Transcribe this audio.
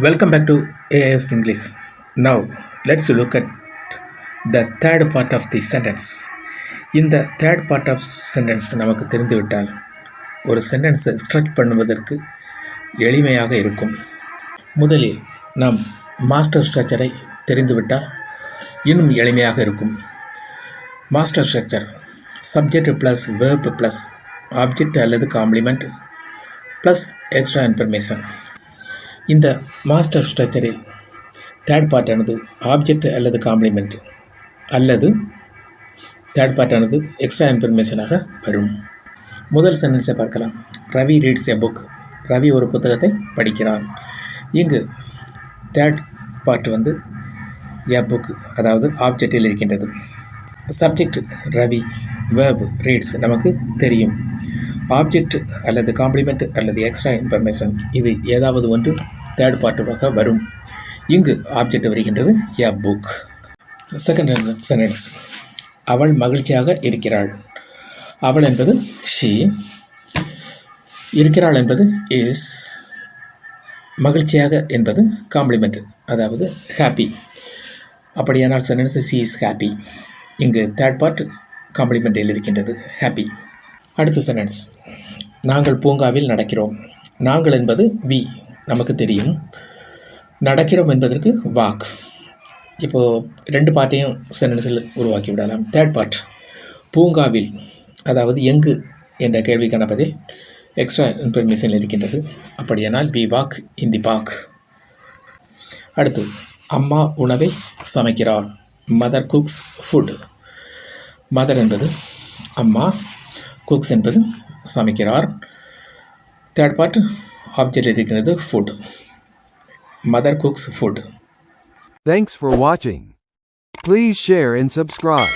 Welcome back to AIS English. Now, let's look at the third part of the sentence. இந்த third part of sentence நமக்கு தெரிந்துவிட்டால் ஒரு சென்டென்ஸை stretch பண்ணுவதற்கு எளிமையாக இருக்கும். முதலில் நாம் மாஸ்டர் ஸ்ட்ரக்சரை தெரிந்துவிட்டால் இன்னும் எளிமையாக இருக்கும். Master structure subject plus verb plus object அல்லது காம்ப்ளிமெண்ட் ப்ளஸ் எக்ஸ்ட்ரா இன்ஃபர்மேஷன். இந்த மாஸ்டர் ஸ்ட்ரக்சரில் தேர்ட் பார்ட்டானது ஆப்ஜெக்ட் அல்லது காம்ப்ளிமெண்ட் அல்லது தேர்ட் பார்ட்டானது எக்ஸ்ட்ரா இன்ஃபர்மேஷனாக வரும். முதல் சென்டென்ஸை பார்க்கலாம். ரவி ரீட்ஸ் எ புக். ரவி ஒரு புத்தகத்தை படிக்கிறான். இங்கு தேர்ட் பார்ட் எ புக், அதாவது ஆப்ஜெக்டில் இருக்கின்றது. சப்ஜெக்ட் ரவி, வேர்ப் ரீட்ஸ் நமக்கு தெரியும். ஆப்ஜெக்ட் அல்லது காம்ப்ளிமெண்ட் அல்லது எக்ஸ்ட்ரா இன்ஃபர்மேஷன் இது ஏதாவது ஒன்று தேர்ட் பார்ட்டாக வரும். இங்கு ஆப்ஜெக்ட் வருகின்றது எ புக். செகண்ட் சென்டென்ஸ், அவள் மகிழ்ச்சியாக இருக்கிறாள். அவள் என்பது ஷீ, இருக்கிறாள் என்பது இஸ், மகிழ்ச்சியாக என்பது காம்ப்ளிமெண்ட், அதாவது ஹாப்பி. அப்படியானால் சென்டென்ஸ் சி இஸ் ஹாப்பி. இங்கு தேர்ட் பார்ட் காம்ப்ளிமெண்டில் இருக்கின்றது ஹாப்பி. அடுத்த சென்டென்ஸ், நாங்கள் பூங்காவில் நடக்கிறோம். நாங்கள் என்பது வி, நமக்கு தெரியும். நடக்கிறோம் என்பதற்கு வாக். இப்போது ரெண்டு பார்ட்டையும் சென்டென்ஸில் உருவாக்கி விடலாம். தேர்ட் பார்ட் பூங்காவில், அதாவது எங்கு என்ற கேள்விக்கான பதில் எக்ஸ்ட்ரா இன்ஃபர்மேஷன் இருக்கின்றது. அப்படியானால் we walk in the park. அடுத்து, அம்மா உணவை சமைக்கிறார். Mother cooks food. மதர் என்பது அம்மா, குக்ஸ் என்பது சமைக்கிறார். தேர்ட் பார்ட் ஆப்ஜெக்ட் இருக்கிறது food. Mother cooks food. Thanks for watching. Please share and subscribe.